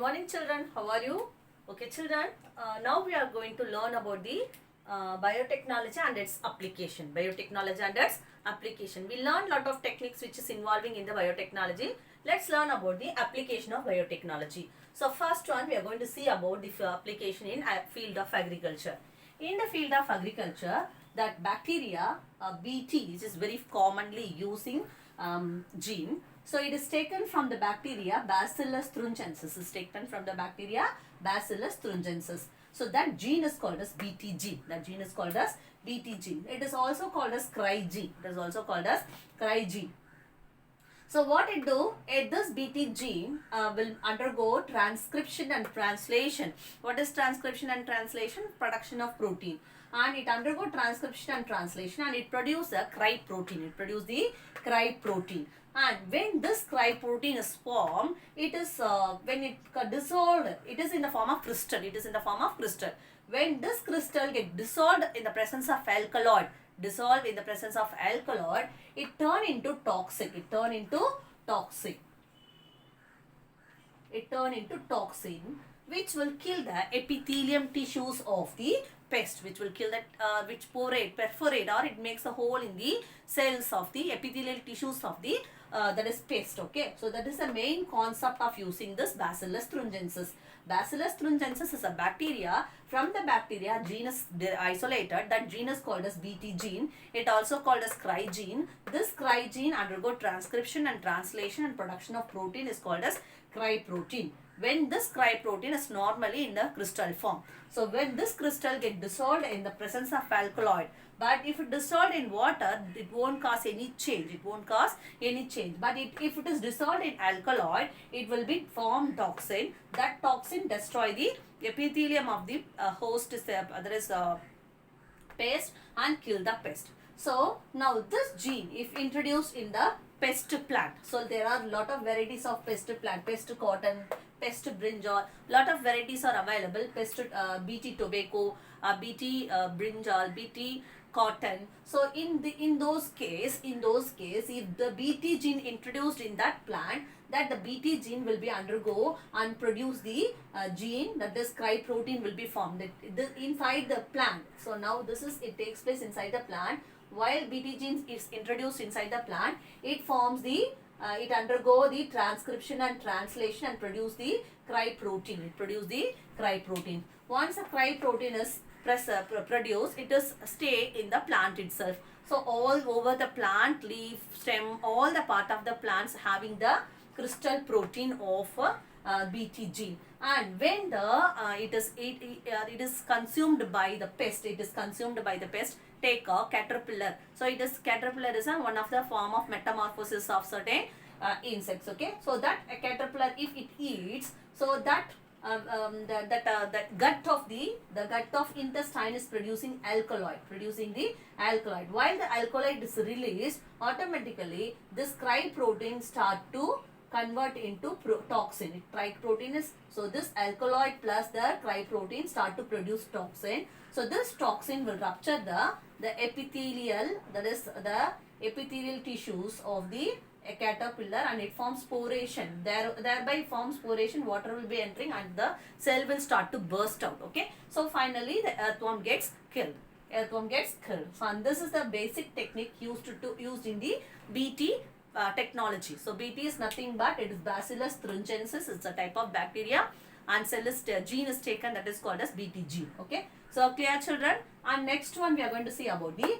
morning children, how are you? Okay children, now we are going to learn about the biotechnology and its application. Biotechnology and its application. We learned lot of techniques which is involving in the biotechnology. Let's learn about the application of biotechnology. So first one we are going to see about the application in field of agriculture. In the field of agriculture, that bacteria Bt, which is very commonly using gene. So it is taken from the bacteria Bacillus thuringiensis. Is taken from the bacteria Bacillus thuringiensis. So that gene is called as Bt gene. That gene is called as Bt gene. It is also called as cry gene. It is also called as cry gene. So what it do? This Bt gene will undergo transcription and translation. What is transcription and translation? Production of protein. And it undergo transcription and translation and it produces a cry protein. It produces the cry protein. And when this cry protein is formed, it is when it dissolved, it is in the form of crystal. It is in the form of crystal. When this crystal get dissolved in the presence of alkaloid, it turn into toxic. It turn into toxin, which will kill the epithelium tissues of the pest, which will kill that, which perforate, or it makes a hole in the cells of the epithelial tissues of the that is pest. Okay, so that is the main concept of using this Bacillus thuringiensis. Bacillus thuringiensis is a bacteria. From the bacteria genus isolated, that gene is called as Bt gene. It also called as cry gene. This cry gene undergo transcription and translation and production of protein is called as cry protein. When this cry protein is normally in the crystal form. So when this crystal get dissolved in the presence of alkaloid, but if it dissolved in water, it won't cause any change. But if it is dissolved in alkaloid, it will be formed toxin. That toxin destroy the epithelium of the host, pest, and kill the pest. So now this gene, if introduced in the pest plant, so there are lot of varieties of pest plant, pest cotton, pest brinjal, lot of varieties are available. Pest Bt tobacco, Bt brinjal, Bt cotton. So in those case, if the Bt gene introduced in that plant, that the Bt gene will be undergo and produce the gene, that this cry protein will be formed inside the plant. So now it takes place inside the plant. While Bt gene is introduced inside the plant, it forms the it undergo the transcription and translation and produce the cry protein. Once the cry protein is produced, it is stay in the plant itself. So all over the plant, leaf, stem, all the part of the plants having the crystal protein of Bt gene. And when it is consumed by the pest, take a caterpillar. So caterpillar is one of the form of metamorphosis of certain insects. Okay, so that a caterpillar, if it eats, so that the gut of intestine is producing the alkaloid. While the alkaloid is released, automatically this cry protein start to convert into toxin. Cry protein is, so this alkaloid plus the cry protein start to produce toxin. So this toxin will rupture the epithelial, that is the epithelial tissues of the caterpillar, and it forms sporation. Thereby forms sporation, water will be entering and the cell will start to burst out. Okay, so finally the earthworm gets killed. So and this is the basic technique used in the Bt technology. So Bt is nothing but it is Bacillus thuringiensis. It's a type of bacteria, and gene is taken, that is called as Bt gene. Okay, so clear children. And next one we are going to see about the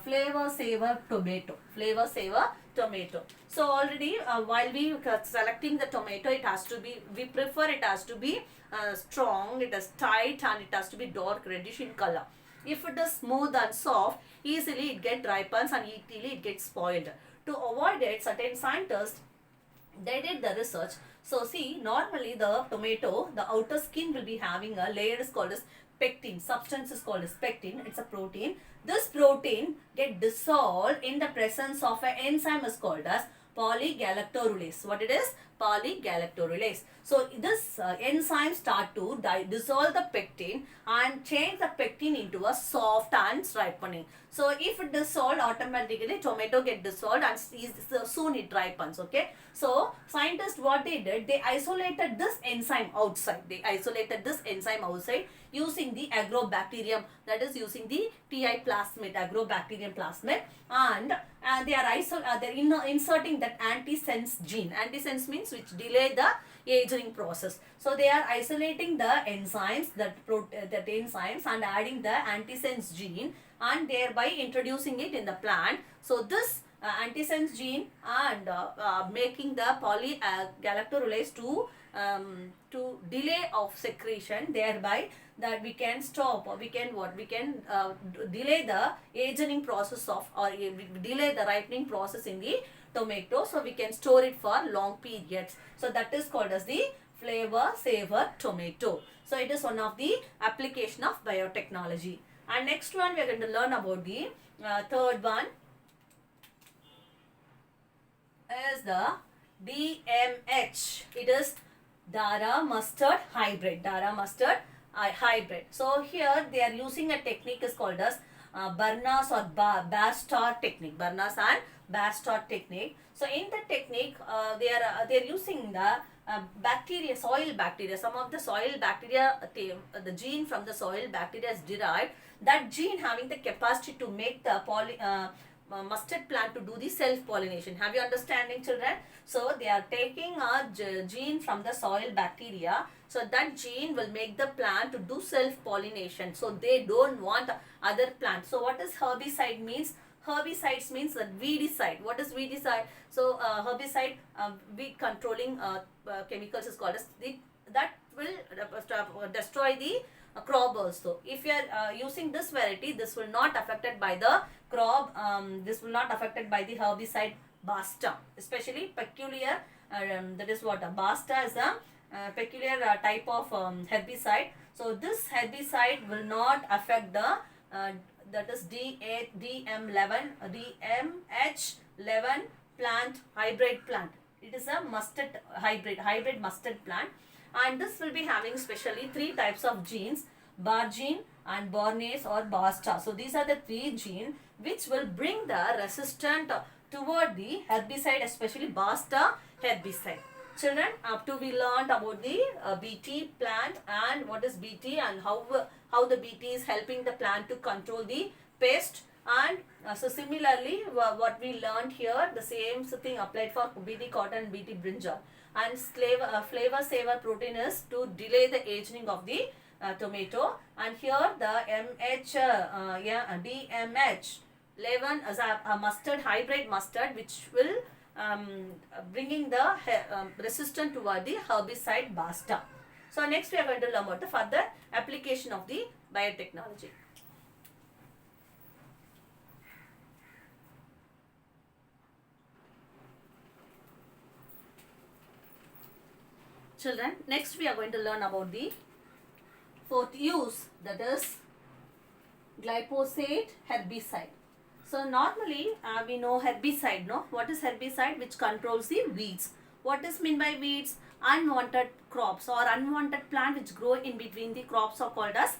flavor saver tomato. So already while we selecting the tomato, we prefer it has to be strong, it is tight, and it has to be dark reddish in color. If it is smooth and soft, easily it gets ripens and easily it gets spoiled. To avoid it, certain scientists, they did the research. So see, normally the tomato, the outer skin will be having a layer is called as pectin. Substance is called as pectin. It's a protein. This protein get dissolved in the presence of an enzyme is called as polygalactorylase. What it is? polygalactorylase. So this enzyme start to dissolve the pectin and change the pectin into a soft and ripening. So if it dissolved, automatically tomato get dissolved and soon it ripens. Okay. So scientists, what they did, they isolated this enzyme outside. They isolated this enzyme outside using the agrobacterium, that is using the TI plasmid, agrobacterium plasmid, and they are inserting that antisense gene. Antisense means which delay the aging process. So they are isolating the enzymes, that enzymes, and adding the antisense gene, and thereby introducing it in the plant. So this antisense gene and making the polygalactorylase to delay of secretion, thereby that we can stop, or we can delay the aging process of, or delay the ripening process in the tomato, so we can store it for long periods. So that is called as the flavor saver tomato. So it is one of the application of biotechnology. And next one we are going to learn about the third one is the DMH. It is Dara mustard hybrid. Dara mustard hybrid. So here they are using a technique is called as Barnas or Barstar technique. Barnas and Barstar technique. So in the technique, they are using the bacteria, soil bacteria. Some of the soil bacteria, the gene from the soil bacteria is derived. That gene having the capacity to make the mustard plant to do the self-pollination. Have you understanding, children? So they are taking a gene from the soil bacteria. So that gene will make the plant to do self-pollination. So they don't want other plants. So what is herbicide means? Herbicides means that weedicide. What is weedicide? So herbicide, weed controlling chemicals is called as that will destroy the crop also. If you are using this variety, this will not affected by the crop. This will not affected by the herbicide Basta, especially peculiar. That is what a Basta is a peculiar type of herbicide. So this herbicide will not affect the that is DM11 DMH11 plant, hybrid plant. It is a mustard hybrid mustard plant, and this will be having specially 3 types of genes: Bargene and Bornase or Basta. So these are the 3 genes which will bring the resistant toward the herbicide, especially Basta herbicide. Children, up to we learned about the BT plant and what is BT and how the BT is helping the plant to control the pest. And so similarly, what we learned here, the same thing applied for BT cotton and BT brinjal. And flavor saver protein is to delay the aging of the tomato. And here the DMH11 as a mustard, hybrid mustard, which will bringing the resistant toward the herbicide Basta. So next we are going to learn about the further application of the biotechnology. Children, next we are going to learn about the 4th use, that is glyphosate herbicide. So normally we know herbicide, no? What is herbicide? Which controls the weeds. What is meant by weeds? Unwanted crops or unwanted plant which grow in between the crops are called as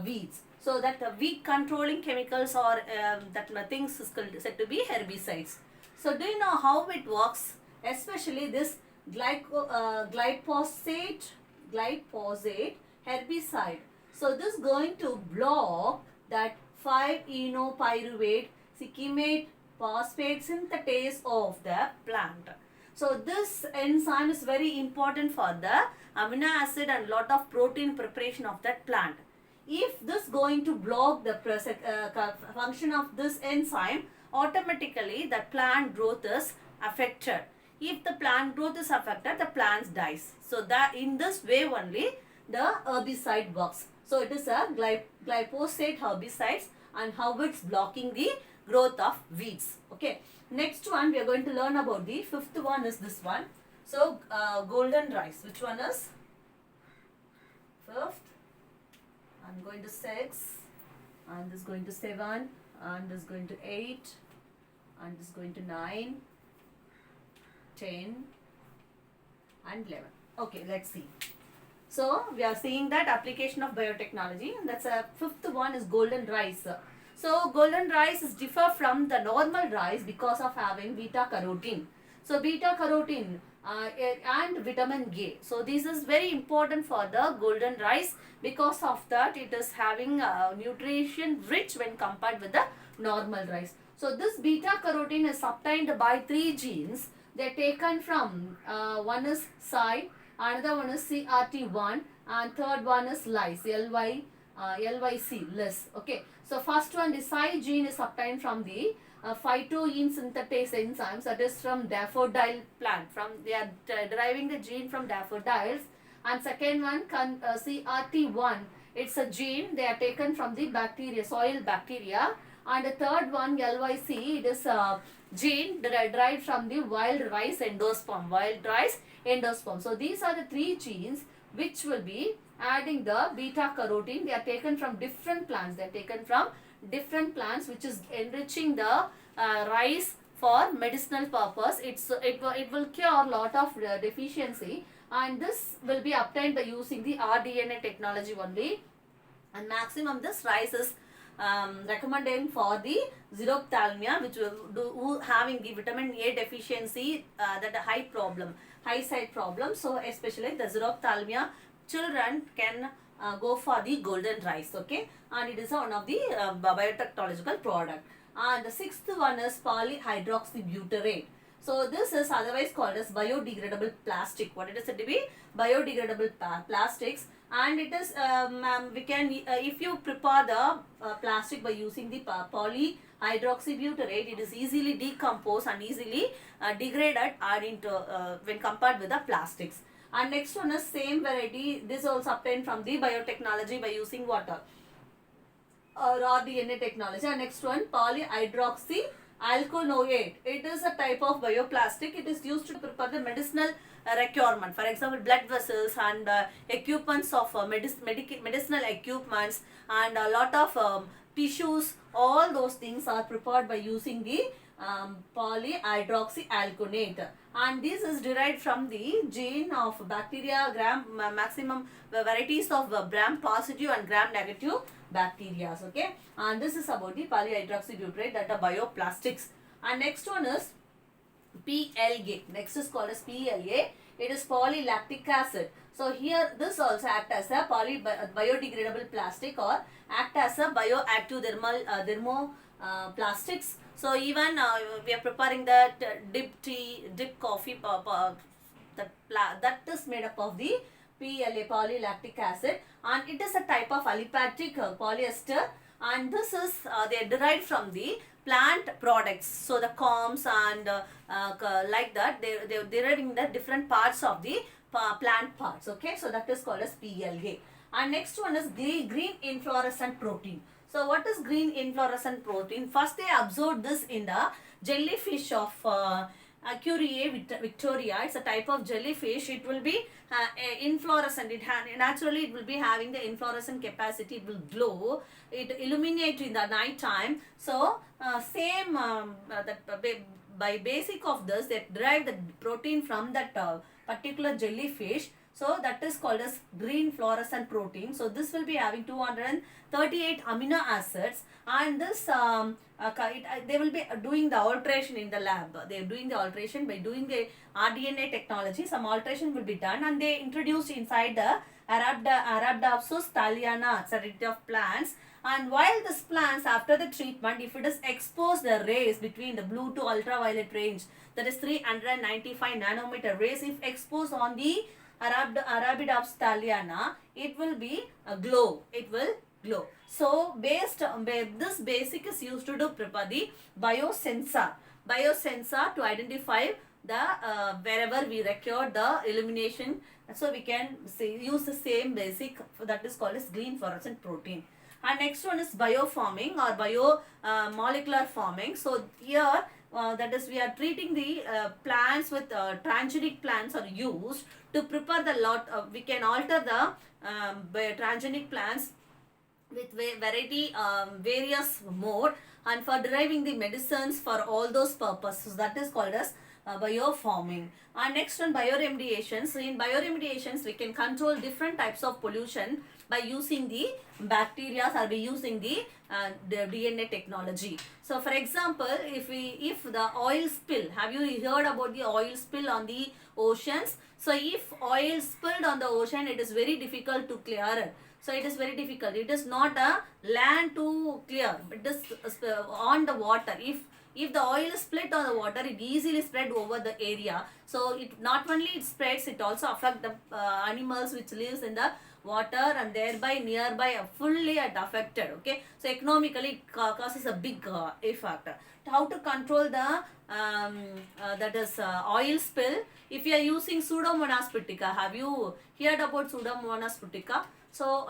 weeds. So that weed controlling chemicals or that things is said to be herbicides. So do you know how it works? Especially this glyphosate herbicide. So this is going to block that 5-enopyruvate cyclimate phosphate synthetase of the plant. So this enzyme is very important for the amino acid and lot of protein preparation of that plant. If this going to block the function of this enzyme, automatically the plant growth is affected. If the plant growth is affected, the plant dies. So that in this way only the herbicide works. So it is a glyphosate herbicides and how it's blocking the growth of weeds. Okay. Next one we are going to learn about the 5th one is this one. So golden rice. Which one is 5th? I'm going to 6 and this is going to 7 and this is going to 8 and this is going to 9, 10, and 11. Okay, let's see. So we are seeing that application of biotechnology. That's a fifth one is golden rice. So golden rice is differ from the normal rice because of having beta carotene. So beta carotene and vitamin A. So this is very important for the golden rice. Because of that, it is having nutrition rich when compared with the normal rice. So this beta carotene is obtained by 3 genes. They are taken from one is SI, another one is CRT1, and third one is lyse, LYC, less. Okay. So first one, the SI gene is obtained from the phytoene synthetase enzymes, that is from daffodil plant. They are deriving the gene from daffodils. And second one, CRT1, it's a gene, they are taken from the bacteria, soil bacteria. And the third one, LYC, it is a gene derived from the wild rice endosperm, So these are the 3 genes which will be adding the beta carotene. They are taken from different plants. They are taken from different plants, which is enriching the rice for medicinal purpose. It will cure lot of deficiency, and this will be obtained by using the rDNA technology only. And maximum this rice is recommended for the xerophthalmia, which who having the vitamin A deficiency, that a high side problem. So especially the xerophthalmia children can go for the golden rice. Okay, and it is one of the biotechnological product. And the sixth one is polyhydroxybutyrate. So this is otherwise called as biodegradable plastic. What it is said to be? Biodegradable plastics. And it is we can if you prepare the plastic by using the polyhydroxybutyrate, it is easily decomposed and easily degraded and into when compared with the plastics. And next one is same variety. This also obtained from the biotechnology by using water or rDNA technology. And next one, polyhydroxyalkanoate. It is a type of bioplastic. It is used to prepare the medicinal requirement. For example, blood vessels and equipments of medicinal equipments, and a lot of tissues. All those things are prepared by using the polyhydroxyalkanate, and this is derived from the gene of bacteria maximum varieties of gram positive and gram negative bacteria. Okay, and this is about the polyhydroxybutyrate, that are bioplastics. And next one is PLA. Next is called as PLA. It is polylactic acid. So here this also act as a biodegradable plastic or act as a bioactive thermoplastics. So even we are preparing that dip coffee, that is made up of the PLA, polylactic acid, and it is a type of aliphatic polyester, and this is they are derived from the plant products. So the combs and like that, they are deriving the different parts of the plant parts. Okay, so that is called as PLA. And next one is green inflorescent protein. So what is green inflorescent protein? First they observed this in the jellyfish of Acuriae victoria. It's a type of jellyfish. It will be inflorescent. Naturally it will be having the inflorescent capacity. It will glow. It illuminate in the night time. So by basic of this, they derive the protein from that particular jellyfish. So that is called as green fluorescent protein. So this will be having 238 amino acids, and this they will be doing the alteration in the lab. They are doing the alteration by doing the rDNA technology. Some alteration will be done, and they introduced inside the Arabidopsis thaliana, variety of plants. And while this plants, after the treatment, if it is exposed the rays between the blue to ultraviolet range, that is 395 nanometer rays, if exposed on the Arabidopsis thaliana, it will be a glow. It will glow. So based on this, basic is used to do prepare the biosensor to identify the wherever we record the illumination. So we can use the same basic, that is called as green fluorescent protein. And next one is bioforming or molecular forming. So here that is, we are treating the plants with transgenic plants are used to prepare the we can alter the transgenic plants with various mode, and for deriving the medicines for all those purposes. That is called as biofarming. And next on bioremediations. So in bioremediations, we can control different types of pollution by using the bacteria or by using the DNA technology. So for example, if the oil spill, have you heard about the oil spill on the oceans? So if oil spilled on the ocean, it is very difficult to clear it. So it is very difficult. It is not a land to clear. It is on the water. If the oil is split on the water, it easily spread over the area. So it not only it spreads, it also affect the animals which lives in the water, and thereby nearby are fully affected. Okay, so economically it causes a big effect. How to control the that is oil spill? If you are using Pseudomonas pudica, have you heard about Pseudomonas pudica? So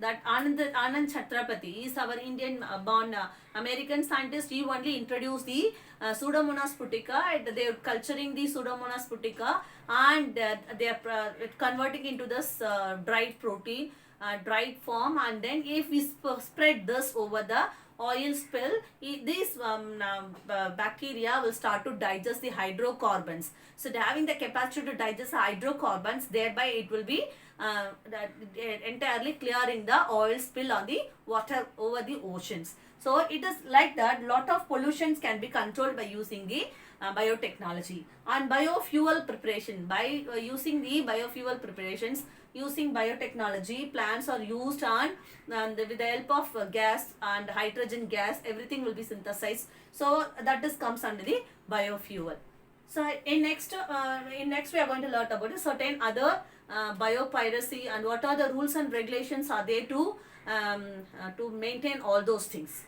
that Anand Chhatrapati is our Indian born American scientist. He only introduced the Pseudomonas pudica. They are culturing the Pseudomonas pudica, and they are converting into this dried protein, dried form, and then if we spread this over the oil spill, these bacteria will start to digest the hydrocarbons. So having the capacity to digest the hydrocarbons, thereby it will be entirely clearing the oil spill on the water over the oceans. So it is like that. Lot of pollutions can be controlled by using the biotechnology. And biofuel preparation, by using the biofuel preparations, using biotechnology, plants are used on with the help of gas and hydrogen gas, everything will be synthesized. So that is comes under the biofuel. So in next we are going to learn about certain other biopiracy and what are the rules and regulations are there to maintain all those things.